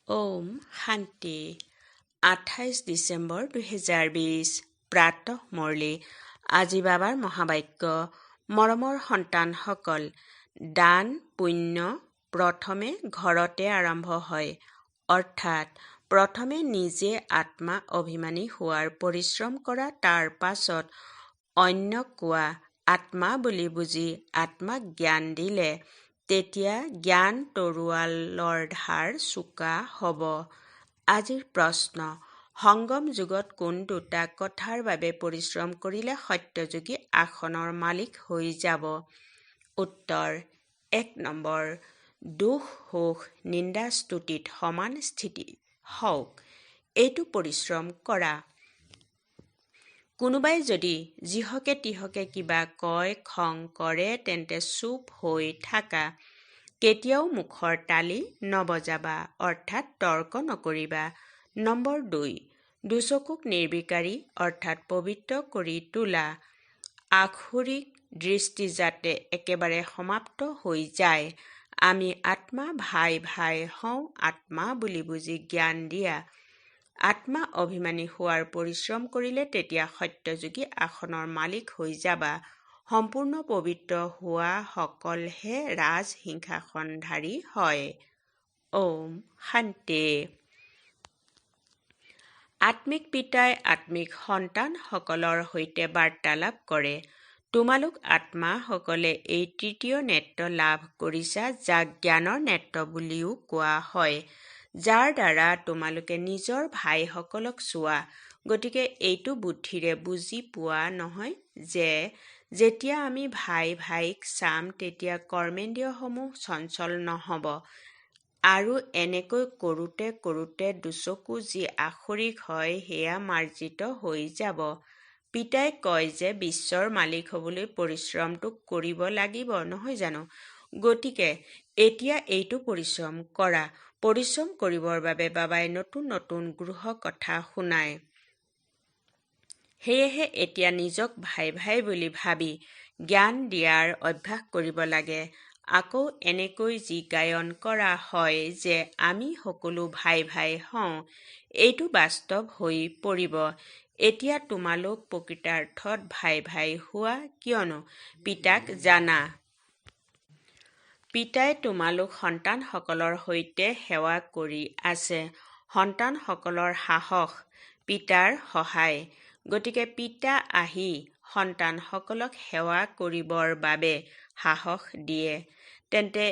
ওম শান্তি 28 ডিচেম্বৰ 2020 প্ৰাতঃ মুৰলী। আজি বাবাৰ মহাবাক্য। মৰমৰ সন্তানসকল, দান পুণ্য প্ৰথমে ঘৰতে আৰম্ভ হয়। অৰ্থাৎ প্ৰথমে নিজে আত্মা অভিমানী হোৱাৰ পৰিশ্ৰম কৰা, তাৰ পাছত অন্যক কোৱা। আত্মা বুলি বুজি আত্মাক জ্ঞান দিলে তেতিয়া জ্ঞান তৰোৱালৰ ধাৰ চোকা হ'ব। আজিৰ প্ৰশ্ন, সংগম যুগত কোন দুটা কথাৰ বাবে পৰিশ্ৰম কৰিলে সত্যযোগী আসনৰ মালিক হৈ যাব? উত্তৰ: 1 নম্বৰ, দুখ সুখ নিন্দা স্তুতিত সমান স্থিতি হওক, এইটো পৰিশ্ৰম কৰা। কোনোবাই যদি যিহকে তিহকে কিবা কয়, খং কৰে, তেন্তে চুপ হৈ থাকা। কেতিয়াও মুখৰ তালি নবজাবা, অৰ্থাৎ তৰ্ক নকৰিবা। নম্বৰ 2, দুচকুক নিৰ্বিকাৰী অৰ্থাৎ পবিত্ৰ কৰি তোলা। আক্ষৰিক দৃষ্টি যাতে একেবাৰে সমাপ্ত হৈ যায়। আমি আত্মা ভাই ভাই হওঁ, আত্মা বুলি বুজি জ্ঞান দিয়া। আত্মা অভিমানী হোৱাৰ পৰিশ্ৰম কৰিলে তেতিয়া সত্যযোগী আসনৰ মালিক হৈ যাবা। সম্পূৰ্ণ পবিত্ৰ হোৱা সকলহে ৰাজ সিংহাসনধাৰী হয়। ওম শান্তি। আত্মিক পিতাই আত্মিক সন্তানসকলৰ সৈতে বাৰ্তালাপ কৰে। তোমালোক আত্মাসকলে এই তৃতীয় নেত্ৰ লাভ কৰিছা, যাক জ্ঞানৰ নেত্ৰ বুলিও কোৱা হয়, যাৰ দ্বাৰা তোমালোকে নিজৰ ভাইসকলক চোৱা। গতিকে এইটো বুদ্ধিৰে বুজি পোৱা নহয় যে যেতিয়া আমি ভাই ভাইক চাম তেতিয়া কৰ্মেন্দ্ৰিয়সমূহ চঞ্চল নহ'ব, আৰু এনেকৈ কৰোঁতে কৰোঁতে দুচকু যি আক্ষৰিক হয় সেয়া মাৰ্জিত হৈ যাব। পিতাই কয় যে বিশ্বৰ মালিক হ'বলৈ পৰিশ্ৰমটো কৰিব লাগিব, নহয় জানো? গতিকে এতিয়া এইটো পৰিশ্ৰম কৰা। পৰিশ্ৰম কৰিবৰ বাবে বাবাই নতুন নতুন গৃহ কথা শুনায়। সেয়েহে এতিয়া নিজক ভাই ভাই বুলি ভাবি জ্ঞান দিয়াৰ অভ্যাস কৰিব লাগে। আকৌ এনেকৈ যি গায়ন কৰা হয় যে আমি সকলো ভাই ভাই হওঁ, এইটো বাস্তৱ হৈ পৰিব। এতিয়া তোমালোক প্ৰকৃতাৰ্থত ভাই ভাই হোৱা, কিয়নো পিতাক জানা। পিতাই তোমালোক সন্তানসকলৰ সৈতে সেৱা কৰি আছে। সন্তানসকলৰ সাহস, পিতাৰ সহায়। গতিকে পিতা আহি সন্তানসকলক সেৱা কৰিবৰ বাবে সাহস দিয়ে। তেন্তে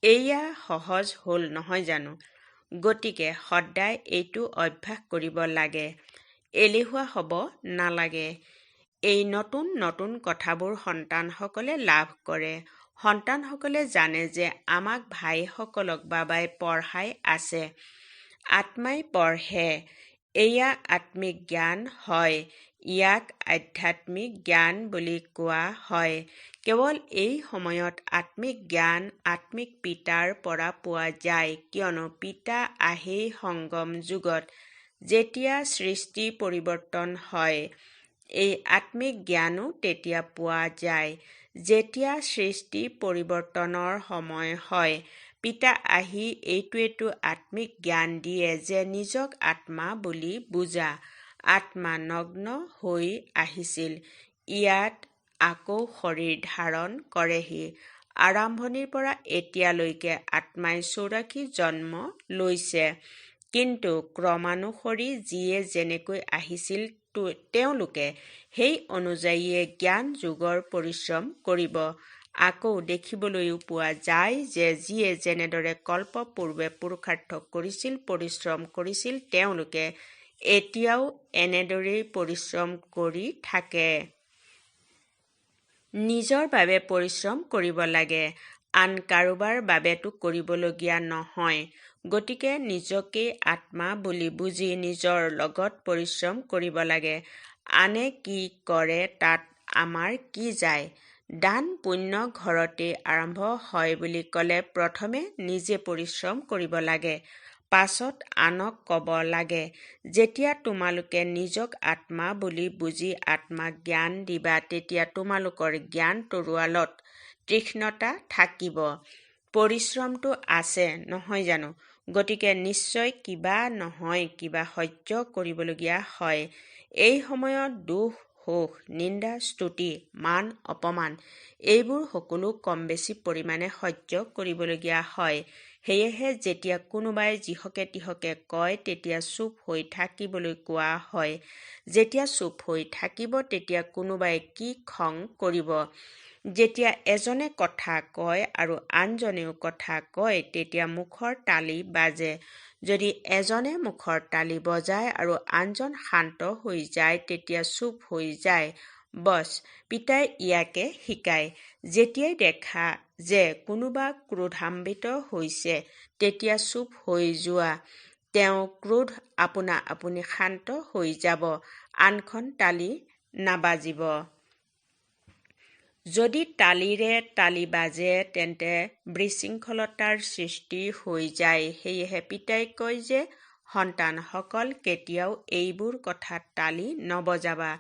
এয়া সহজ হ'ল, নহয় জানো? গতিকে সদায় এইটো অভ্যাস কৰিব লাগে। এলেহুৱা হ'ব নালাগে। এই নতুন নতুন কথাবোৰ সন্তানসকলে লাভ কৰে। সন্তানসকলে জানে যে আমাক ভাইসকলক বাবাই পঢ়াই আছে। আত্মাই পঢ়ে। এয়া আত্মিক জ্ঞান হয়। ইয়াক আধ্যাত্মিক জ্ঞান বুলি কোৱা হয়। কেৱল এই সময়ত আত্মিক জ্ঞান আত্মিক পিতাৰ পৰা পোৱা যায়, কিয়নো পিতা আহেই সংগম যুগত। যেতিয়া সৃষ্টি পৰিৱৰ্তন হয়, এই আত্মিক জ্ঞানো তেতিয়া পোৱা যায়। যেতিয়া সৃষ্টি পৰিৱৰ্তনৰ সময় হয়, পিতা আহি এইটোৱেতো আত্মিক জ্ঞান দিয়ে যে নিজক আত্মা বুলি বুজা। আত্মা নগ্ন হৈ আহিছিল, ইয়াত আকৌ শৰীৰ ধাৰণ কৰেহি। আৰম্ভণিৰ পৰা এতিয়ালৈকে আত্মাই 84 জন্ম লৈছে। কিন্তু ক্ৰমানুসৰি যিয়ে যেনেকৈ আহিছিল তেওঁলোকে সেই অনুযায়ীয়ে জ্ঞান যুগৰ পৰিশ্ৰম কৰিব। আকৌ দেখিবলৈও পোৱা যায় যে যিয়ে যেনেদৰে কল্প পূৰ্বে পুৰুষাৰ্থ কৰিছিল, পৰিশ্ৰম কৰিছিল, তেওঁলোকে এতিয়াও এনেদৰেই পৰিশ্ৰম কৰি থাকে। নিজৰ বাবে পৰিশ্ৰম কৰিব লাগে, আন কাৰোবাৰ বাবেতো কৰিবলগীয়া নহয়। গতিকে নিজকেই আত্মা বুলি বুজি নিজৰ লগত পৰিশ্ৰম কৰিব লাগে। আনে কি কৰে তাত আমাৰ কি যায়? দান পুণ্য ঘৰতেই আৰম্ভ হয় বুলি ক'লে প্ৰথমে নিজে পৰিশ্ৰম কৰিব লাগে, পাছত আনক ক'ব লাগে। যেতিয়া তোমালোকে নিজক আত্মা বুলি বুজি আত্মাক জ্ঞান দিবা, তেতিয়া তোমালোকৰ জ্ঞান তৰোৱালত তীক্ষ্ণতা থাকিব। পৰিশ্ৰমটো আছে, নহয় জানো? গতিকে নিশ্চয় কিবা নহয় কিবা সহ্য কৰিবলগীয়া হয়। এই সময়ত দুখ, শোক, নিন্দা, স্তুতি, মান, অপমান এইবোৰ সকলো কম বেছি পৰিমাণে সহ্য কৰিবলগীয়া হয়। সেয়েহে যেতিয়া কোনোবাই যিহকে তিহকে কয় তেতিয়া চুপ হৈ থাকিবলৈ কোৱা হয়। যেতিয়া চুপ হৈ থাকিব তেতিয়া কোনোবাই কি খং কৰিব? যেতিয়া এজনে কথা কয় আৰু আনজনেও কথা কয় তেতিয়া মুখৰ তালি বাজে। যদি এজনে মুখৰ তালি বজায় আৰু আনজন শান্ত হৈ যায় তেতিয়া চুপ হৈ যায়। বছ, পিতাই ইয়াকে শিকায়। যেতিয়াই দেখা যে কোনোবা ক্ৰোধান্বিত হৈছে তেতিয়া চুপ হৈ যোৱা। তেওঁৰ ক্ৰোধ আপোনা আপুনি শান্ত হৈ যাব। আনখন তালি নাবাজিব। যদি তালিৰে তালি বাজে তেন্তে বিশৃংখলতাৰ সৃষ্টি হৈ যায়। সেয়েহে পিতাই কয় যে সন্তানসকল কেতিয়াও এইবোৰ কথাত তালি নবজাবা।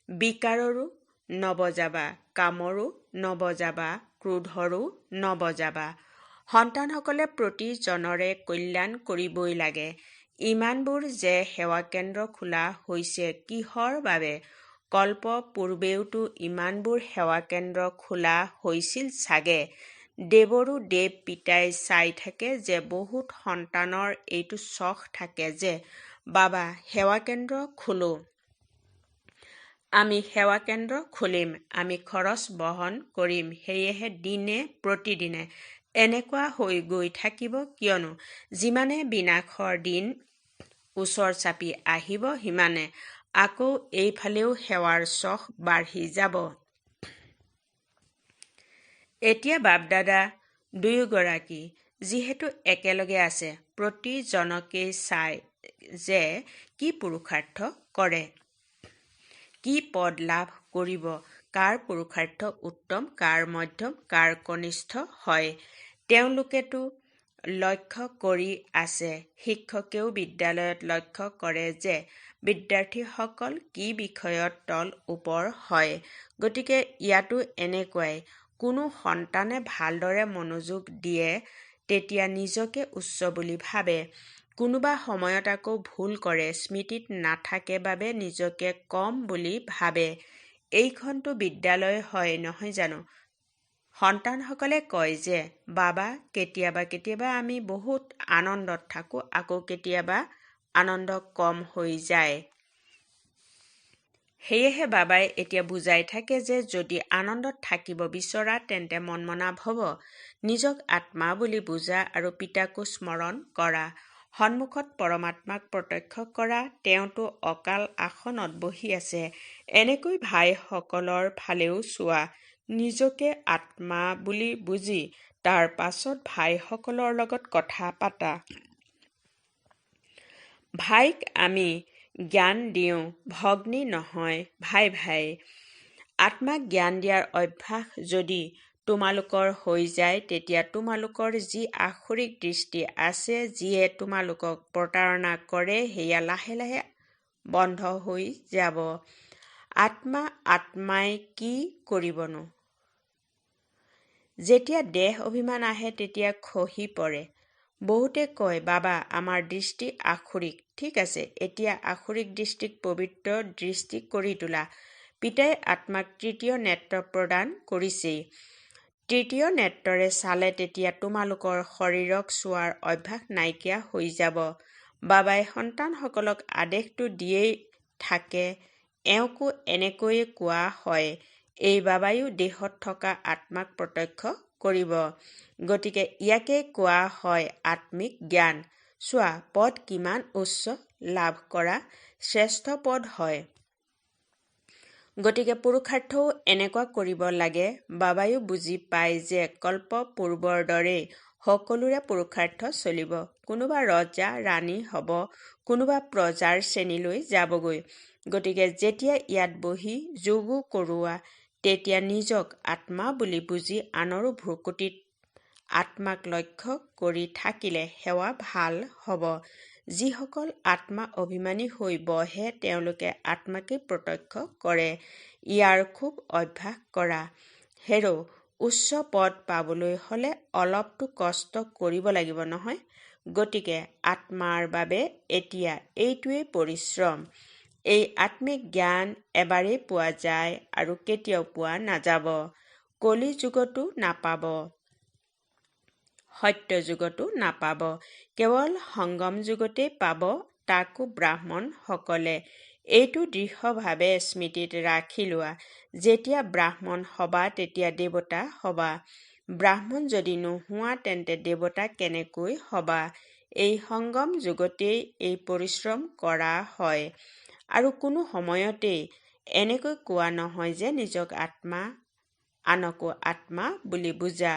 বিকাৰৰো নবজাবা, কামৰো নবজাবা, ক্ৰোধৰো নবজাবা। সন্তানসকলে প্ৰতিজনৰে কল্যাণ কৰিবই লাগে। ইমানবোৰ যে সেৱা কেন্দ্ৰ খোলা হৈছে কিহৰ বাবে? কল্প পূৰ্বেওতো ইমানবোৰ সেৱা কেন্দ্ৰ খোলা হৈছিল চাগে। দেৱৰো দেৱ পিতাই চাই থাকে যে বহুত সন্তানৰ এইটো চখ থাকে যে বাবা সেৱা কেন্দ্ৰ খোলো, আমি সেৱা কেন্দ্ৰ খুলিম, আমি খৰচ বহন কৰিম। সেয়েহে দিনে প্ৰতিদিনে এনেকুৱা হৈ গৈ থাকিব। কিয়নো যিমানে বিনাশৰ দিন ওচৰ চাপি আহিব সিমানে আকৌ এইফালেও সেৱাৰ চখ বাঢ়ি যাব। এতিয়া বাপ-দাদা দুয়োগৰাকী যিহেতু একেলগে আছে, প্ৰতিজনকেই চাই যে কি পুৰুষাৰ্থ কৰে, কি পদ লাভ কৰিব, কাৰ পুৰুষাৰ্থ উত্তম, কাৰ মধ্যম, কাৰ কনিষ্ঠ হয়, তেওঁলোকেতো লক্ষ্য কৰি আছে। শিক্ষকেও বিদ্যালয়ত লক্ষ্য কৰে যে বিদ্যাৰ্থীসকল কি বিষয়ত তল ওপৰ হয়। গতিকে ইয়াতো এনেকুৱাই। কোনো সন্তানে ভালদৰে মনোযোগ দিয়ে তেতিয়া নিজকে উচ্চ বুলি ভাবে। কোনোবা সময়ত আকৌ ভুল কৰে, স্মৃতিত নাথাকে বাবে নিজকে কম বুলি ভাবে। এইখনতো বিদ্যালয় হয় নহয় জানো? সন্তানসকলে কয় যে বাবা কেতিয়াবা কেতিয়াবা আমি বহুত আনন্দত থাকোঁ, আকৌ কেতিয়াবা আনন্দ কম হৈ যায়। সেয়েহে বাবাই এতিয়া বুজাই থাকে যে যদি আনন্দত থাকিব বিচৰা তেন্তে মনমনাভ হ'ব। নিজক আত্মা বুলি বুজা আৰু পিতাকো স্মৰণ কৰা। সন্মুখত পৰমাত্মাক প্ৰত্যক্ষ কৰা। তেওঁতো অকাল আসনত বহি আছে। এনেকৈ ভাইসকলৰ ফালেও চোৱা। নিজকে আত্মা বুলি বুজি তাৰ পাছত ভাইসকলৰ লগত কথা পাতা। ভাইক আমি জ্ঞান দিওঁ, ভগ্নী নহয়, ভাই ভাই। আত্মাক জ্ঞান দিয়াৰ অভ্যাস যদি তোমালোকৰ হৈ যায় তেতিয়া তোমালোকৰ যি আসুৰিক দৃষ্টি আছে, যিয়ে তোমালোকক প্ৰতাৰণা কৰে, সেয়া লাহে লাহে বন্ধ হৈ যাব। আত্মাই কি কৰিবনো? যেতিয়া দেহ অভিমান আহে তেতিয়া খহি পৰে। বহুতে কয় বাবা আমাৰ দৃষ্টি আসুৰিক। ঠিক আছে, এতিয়া আসুৰিক দৃষ্টিক পবিত্ৰ দৃষ্টি কৰি তোলা। পিতাই আত্মাক তৃতীয় নেত্ৰ প্ৰদান কৰিছেই। তৃতীয় নেত্ৰৰে চালে তেতিয়া তোমালোকৰ শৰীৰক চোৱাৰ অভ্যাস নাইকিয়া হৈ যাব। বাবাই সন্তানসকলক আদেশটো দিয়েই থাকে। এওঁকো এনেকৈয়ে কোৱা হয়। এই বাবাইও দেহত থকা আত্মাক প্ৰত্যক্ষ কৰিব। গতিকে ইয়াকেই কোৱা হয় আত্মিক জ্ঞান। চোৱা পদ কিমান উচ্চ, লাভ কৰা শ্ৰেষ্ঠ পদ হয়। গতিকে পুৰুষাৰ্থও এনেকুৱা কৰিব লাগে। বাবাইও বুজি পায় যে কল্প পূৰ্বৰ দৰেই সকলোৰে পুৰুষাৰ্থ চলিব। কোনোবা ৰজা ৰাণী হ'ব, কোনোবা প্ৰজাৰ শ্ৰেণীলৈ যাবগৈ। গতিকে যেতিয়া ইয়াত বহি যোগো কৰোৱা তেতিয়া নিজক আত্মা বুলি বুজি আনৰো ভ্ৰুকুটিত আত্মাক লক্ষ্য কৰি থাকিলে সেৱা ভাল হ'ব। যিসকল আত্মা অভিমানী হৈ বহে তেওঁলোকে আত্মাকে প্ৰত্যক্ষ কৰে। ইয়াৰ খুব অভ্যাস কৰা। হেৰ' উচ্চ পদ পাবলৈ হ'লে অলপতো কষ্ট কৰিব লাগিব নহয়? গতিকে আত্মাৰ বাবে এতিয়া এইটোৱেই পৰিশ্ৰম। এই আত্মিক জ্ঞান এবাৰেই পোৱা যায় আৰু কেতিয়াও পোৱা নাযাব। কলি যুগতো নাপাব, সত্য যুগতো নাপাব, কেৱল সংগম যুগতেই পাব। তাকো ব্ৰাহ্মণসকলে। এইটো দৃঢ়ভাৱে স্মৃতিত ৰাখি লোৱা। যেতিয়া ব্ৰাহ্মণ হবা তেতিয়া দেৱতা হবা। ব্ৰাহ্মণ যদি নোহোৱা তেন্তে দেৱতা কেনেকৈ হবা? এই সংগম যুগতেই এই পৰিশ্ৰম কৰা হয় আৰু কোনো সময়তেই এনেকৈ কোৱা নহয় যে নিজক আত্মা, আনকো আত্মা বুলি বুজা।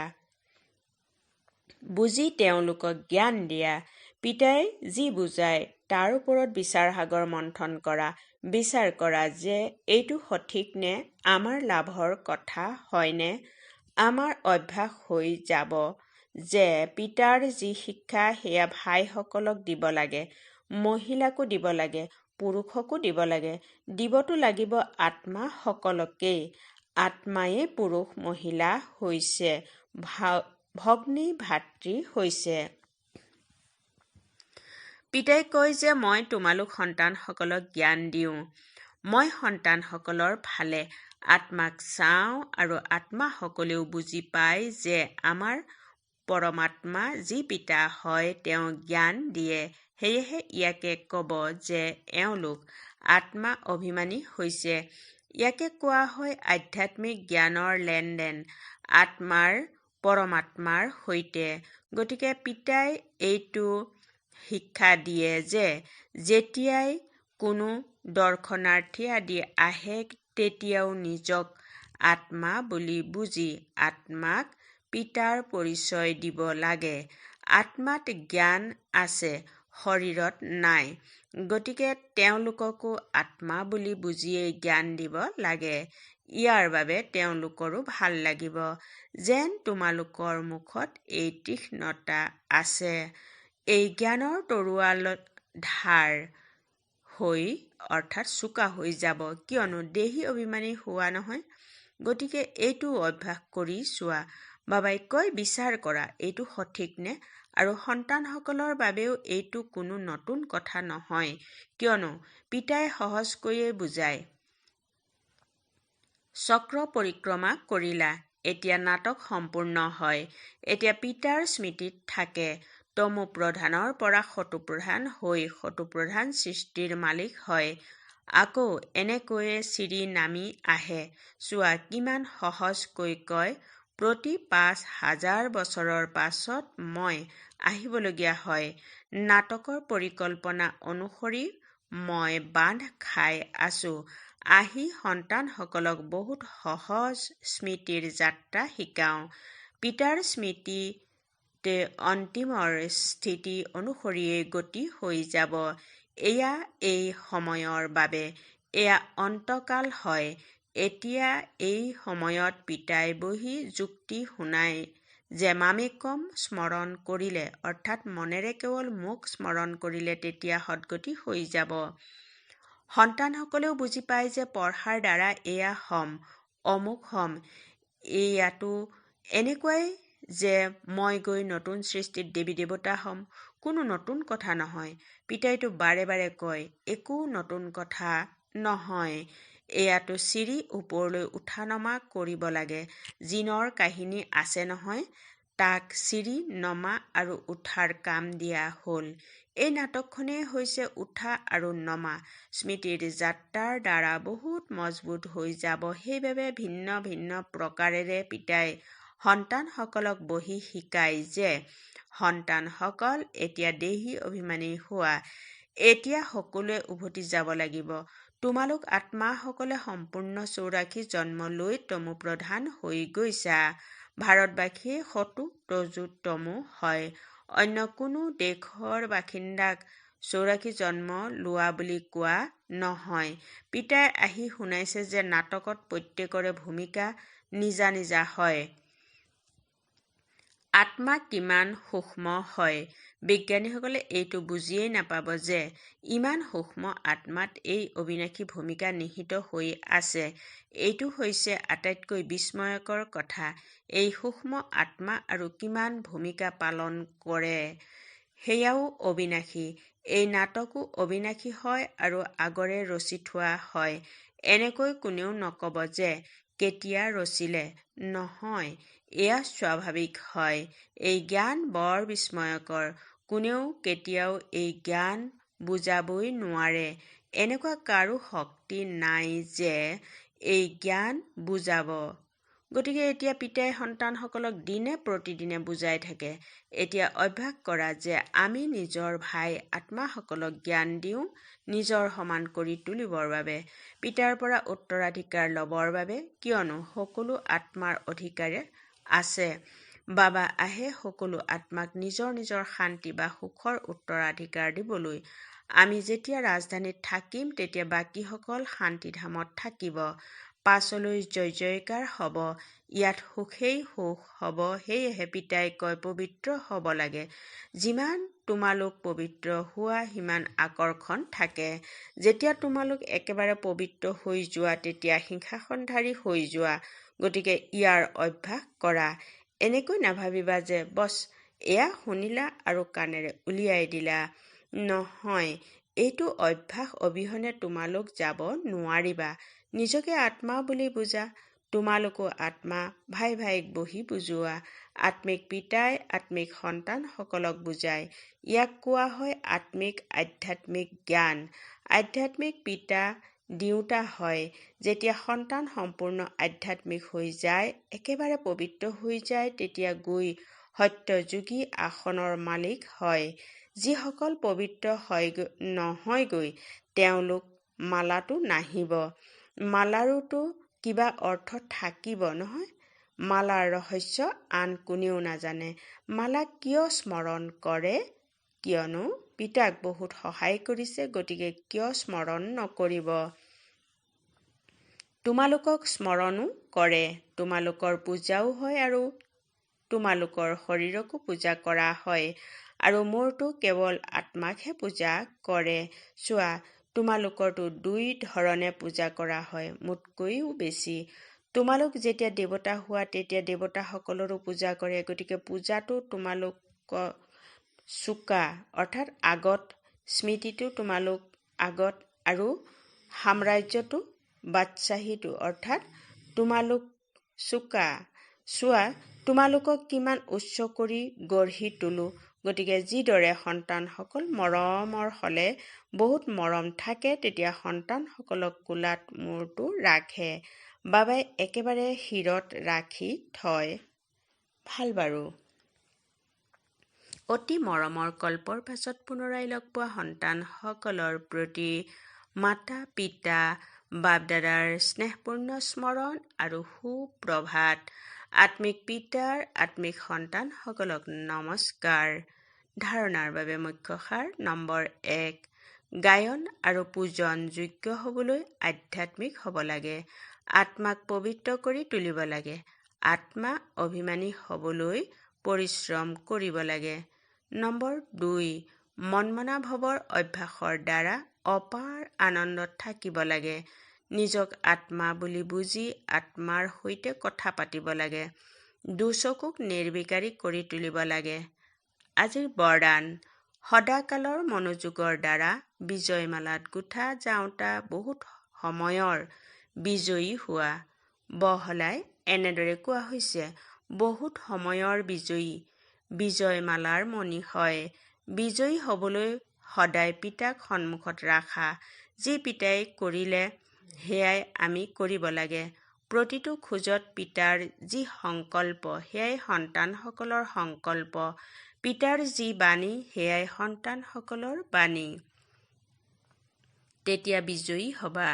বুজি তেওঁলোকক জ্ঞান দিয়া। পিতাই যি বুজায় তাৰ ওপৰত বিচাৰ সাগৰ মন্থন কৰা। বিচাৰ কৰা যে এইটো সঠিক নে, আমাৰ লাভৰ কথা হয়নে? আমাৰ অভ্যাস হৈ যাব যে পিতাৰ যি শিক্ষা সেয়া ভাইসকলক দিব লাগে, মহিলাকো দিব লাগে, পুৰুষকো দিব লাগে। দিবতো লাগিব আত্মা সকলকেই। আত্মায়েই পুৰুষ মহিলা হৈছে, ভগ্নী ভাতৃ হৈছে। পিতাই কয় যে মই তোমালোক সন্তানসকলক জ্ঞান দিওঁ। মই সন্তানসকলৰ ফালে আত্মাক চাওঁ আৰু আত্মা সকলেও বুজি পায় যে আমাৰ পৰমাত্মা যি পিতা হয় তেওঁ জ্ঞান দিয়ে। সেয়েহে ইয়াকে কব যে এওঁলোক আত্মা অভিমানী হৈছে। ইয়াকে কোৱা হয় আধ্যাত্মিক জ্ঞানৰ লেনদেন আত্মাৰ পৰমাত্মাৰ সৈতে। গতিকে পিতাই এইটো শিক্ষা দিয়ে যে যেতিয়াই কোনো দৰ্শনাৰ্থী আদি আহে তেতিয়াও নিজক আত্মা বুলি বুজি আত্মাক পিতাৰ পৰিচয় দিব লাগে। আত্মাত জ্ঞান আছে, শৰীৰত নাই। গতিকে তেওঁলোককো আত্মা বুলি বুজিয়েই জ্ঞান দিব লাগে। ইয়াৰ বাবে তেওঁলোকৰো ভাল লাগিব যেন তোমালোকৰ মুখত এই তীক্ষ্ণতা আছে। এই জ্ঞানৰ তৰোৱাল ধাৰ হৈ অৰ্থাৎ চোকা হৈ যাব, কিয়নো দেহী অভিমানী হোৱা নহয়। গতিকে এইটো অভ্যাস কৰি চোৱা। বাবাই কয় বিচাৰ কৰা এইটো সঠিক নে? আৰু সন্তানসকলৰ বাবেও এইটো কোনো নতুন কথা নহয়, কিয়নো পিতাই সহজকৈয়ে বুজায়। চক্ৰ পৰিক্ৰমা কৰিলা। এতিয়া নাটক সম্পূৰ্ণ হয়। এতিয়া পিতাৰ স্মৃতিত থাকে। তমো প্ৰধানৰ পৰা সতোপ্ৰধান হৈ সতোপ্ৰধান সৃষ্টিৰ মালিক হয়। আকৌ এনেকৈয়ে চিৰি নামি আহে। চোৱা কিমান সহজকৈ কয়, প্ৰতি ৫,০০০ বছৰৰ পাছত মই আহিবলগীয়া হয়। নাটকৰ পৰিকল্পনা অনুসৰি মই বান্ধ খাই আছো। আহি সন্তানসকলক বহুত সহজ স্মৃতিৰ যাত্ৰা শিকাওঁ। পিতাৰ স্মৃতিতে অন্তিমৰ স্থিতি অনুসৰিয়েই গতি হৈ যাব। এয়া এই সময়ৰ বাবে, এয়া অন্তকাল হয়। এতিয়া এই সময়ত পিতাই বহি যুক্তি শুনায় যে মামেকম স্মৰণ কৰিলে, অৰ্থাৎ মনেৰে কেৱল মোক স্মৰণ কৰিলে তেতিয়া সদ্গতি হৈ যাব। সন্তানসকলেও বুজি পায় যে পঢ়াৰ দ্বাৰা এয়া হম, অমুক হম। এয়াতো এনেকুৱাই যে মই গৈ নতুন সৃষ্টিত দেৱী দেৱতা হম, কোনো নতুন কথা নহয়। পিতাইতো বাৰে বাৰে কয় একো নতুন কথা নহয়। এয়াতো চিৰি ওপৰলৈ উঠা নমা কৰিব লাগে। জিনৰ কাহিনী আছে নহয়, তাক চিৰি নমা আৰু উঠাৰ কাম দিয়া হ'ল। এই নাটকখনেই হৈছে উঠা আৰু নমা। স্মৃতিৰ যাত্ৰাৰ দ্বাৰা বহুত মজবুত হৈ যাব। সেইবাবে ভিন্ন ভিন্ন প্ৰকাৰেৰে পিতাই সন্তানসকলক বহি শিকায় যে সন্তানসকল এতিয়া দেহী অভিমানী হোৱা। এতিয়া সকলোৱে উভতি যাব লাগিব। তোমালোক আত্মাসকলে সম্পূৰ্ণ ৮৪ জন্ম লৈ তমো প্ৰধান হৈ গৈছা। ভাৰতবাসীয়ে সতো ৰজো তমো হয়। অন্য কোনো দেশৰ বাসিন্দাক ৮৪ জন্ম লোৱা বুলি কোৱা নহয়। পিতাই আহি শুনাইছে যে নাটকত প্ৰত্যেকৰে ভূমিকা নিজা নিজা হয়। আত্মা কিমান সূক্ষ্ম হয়। বিজ্ঞানীসকলে এইটো বুজিয়েই নাপাব যে ইমান সূক্ষ্ম আত্মাত এই অবিনাশী ভূমিকা নিহিত হৈ আছে। এইটো হৈছে আটাইতকৈ বিস্ময়কৰ কথা। এই সূক্ষ্ম আত্মা আৰু কিমান ভূমিকা পালন কৰে সেয়াও অবিনাশী। এই নাটকো অবিনাশী হয় আৰু আগৰে ৰচি থোৱা হয়। এনেকৈ কোনেও নকব যে কেতিয়া ৰচিলে। নহয়, এয়া স্বাভাৱিক হয়। এই জ্ঞান বৰ বিস্ময়কৰ। কোনেও কেতিয়াও এই জ্ঞান বুজাবই নোৱাৰে। এনেকুৱা কাৰো শক্তি নাই যে এই জ্ঞান বুজাব। গতিকে এতিয়া পিতাই সন্তানসকলক দিনে প্ৰতিদিনে বুজাই থাকে। এতিয়া অভ্যাস কৰা যে আমি নিজৰ ভাই আত্মাসকলক জ্ঞান দিওঁ নিজৰ সমান কৰি তুলিবৰ বাবে, পিতাৰ পৰা উত্তৰাধিকাৰ ল'বৰ বাবে, কিয়নো সকলো আত্মাৰ অধিকাৰে আছে। বাবা আহে সকলো আত্মাক নিজৰ নিজৰ শান্তি বা সুখৰ উত্তৰাধিকাৰ দিবলৈ। আমি যেতিয়া ৰাজধানীত থাকিম তেতিয়া বাকীসকল শান্তিধামত থাকিব। পাছলৈ জয় জয়কাৰ হ'ব। ইয়াত সুখেই সুখ হ'ব। সেয়েহে পিতাই কয় পবিত্ৰ হ'ব লাগে। যিমান তোমালোক পবিত্ৰ হোৱা সিমান আকৰ্ষণ থাকে। যেতিয়া তোমালোক একেবাৰে পবিত্ৰ হৈ যোৱা তেতিয়া সিংহাসনধাৰী হৈ যোৱা। গতিকে ইয়াৰ অভ্যাস কৰা। এনেকৈ নাভাবিবা যে বছ এয়া শুনিলা আৰু কাণেৰে উলিয়াই দিলা। নহয়, এইটো অভ্যাস অবিহনে তোমালোক যাব নোৱাৰিবা। নিজকে আত্মা বুলি বুজা। তোমালোকো আত্মা। ভাই ভাইক বহি বুজোৱা। আত্মিক পিতাই আত্মিক সন্তানসকলক বুজায়। ইয়াক কোৱা হয় আত্মিক আধ্যাত্মিক জ্ঞান। আধ্যাত্মিক পিতা দিওঁতা হয়। যেতিয়া সন্তান সম্পূৰ্ণ আধ্যাত্মিক হৈ যায়, একেবাৰে পবিত্ৰ হৈ যায়, তেতিয়া গৈ সত্যযোগী আসনৰ মালিক হয়। যিসকল পবিত্ৰ নহয়গৈ তেওঁলোক মালাটো নাহিব। মালাৰোতো কিবা অৰ্থ থাকিব নহয়। মালাৰ ৰহস্য আন কোনেও নাজানে। মালা কিয় স্মৰণ কৰে? কিয়নো পিতাক বহুত সহায় কৰিছে, গতিকে কিয় স্মৰণ নকৰিব? তোমালোকক স্মৰণো কৰে। তোমালোকৰ পূজাও হয় আৰু তোমালোকৰ শৰীৰকো পূজা কৰা হয়। আৰু মোৰতো কেৱল আত্মাকহে পূজা কৰে। চোৱা, তোমালোকৰতো দুই ধৰণে পূজা কৰা হয়, মোতকৈও বেছি। তোমালোক যেতিয়া দেৱতা হোৱা তেতিয়া দেৱতাসকলৰো পূজা কৰে। গতিকে পূজাটো তোমালোক চোকা অৰ্থাৎ আগত, স্মৃতিটো তোমালোক আগত, আৰু সাম্ৰাজ্যটো বাদশ্বাহীটো অৰ্থাৎ তোমালোক চোকা। চোৱা, তোমালোকক কিমান উচ্চ কৰি গঢ়ি তোলো। গতিকে যিদৰে সন্তানসকল মৰমৰ হলে বহুত মৰম থাকে, তেতিয়া সন্তানসকলক কোলাত মূৰটো ৰাখে। বাবাই একেবাৰে শিৰত ৰাখি থয়। ভাল বাৰু। অতি মৰমৰ কল্পৰ পাছত পুনৰাই লগ পোৱা সন্তানসকলৰ প্ৰতি মাতা পিতা বাপ-দাদাৰ স্নেহপূৰ্ণ স্মৰণ আৰু সুপ্ৰভাত। আত্মিক পিতাৰ আত্মিক সন্তানসকলক নমস্কাৰ। ধাৰণাৰ বাবে মুখ্য সাৰ নম্বৰ 1। গায়ন আৰু পূজন যোগ্য হ'বলৈ আধ্যাত্মিক হ'ব লাগে। আত্মাক পবিত্ৰ কৰি তুলিব লাগে। আত্মা অভিমানী হ'বলৈ পৰিশ্ৰম কৰিব লাগে। নম্বৰ 2। মনমনা ভৱৰ অভ্যাসৰ দ্বাৰা অপাৰ আনন্দত থাকিব লাগে। নিজক আত্মা বুলি বুজি আত্মাৰ সৈতে কথা পাতিব লাগে। দুচকুক নিৰ্বিকাৰী কৰি তুলিব লাগে। আজিৰ বৰদান: সদাকালৰ মনোযোগৰ দ্বাৰা বিজয়মালাত গুঠা যাওঁতা বহুত সময়ৰ বিজয়ী হোৱা। বহলাই এনেদৰে কোৱা হৈছে: বহুত সময়ৰ বিজয়ী বিজয়মালাৰ মণি হয়। বিজয়ী হ'বলৈ সদায় পিতাক সন্মুখত ৰাখা। যি পিতাই কৰিলে সেয়াই আমি কৰিব লাগে। প্ৰতিটো খোজত পিতাৰ যি সংকল্প সেয়াই সন্তানসকলৰ সংকল্প। পিতাৰ যি বাণী সেয়াই সন্তানসকলৰ বাণী। তেতিয়া বিজয়ী হবা।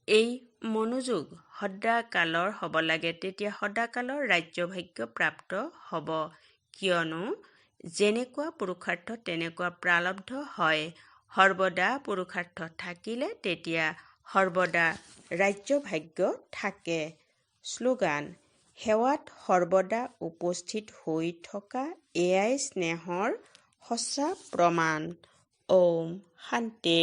এই মনোযোগ সদাকালৰ হ'ব লাগে। তেতিয়া সদাকালৰ ৰাজ্যভাগ্য প্ৰাপ্ত হ'ব। কিয়নো যেনেকুৱা পুৰুষাৰ্থ তেনেকুৱা প্ৰাৰব্ধ হয়। সৰ্বদা পুৰুষাৰ্থ থাকিলে তেতিয়া সৰ্বদা ৰাজ্যভাগ্য থাকে। শ্লোগান: সেৱাত সৰ্বদা উপস্থিত হৈ থকা এয়াই স্নেহৰ সঁচা প্ৰমাণ। ওম শান্তি।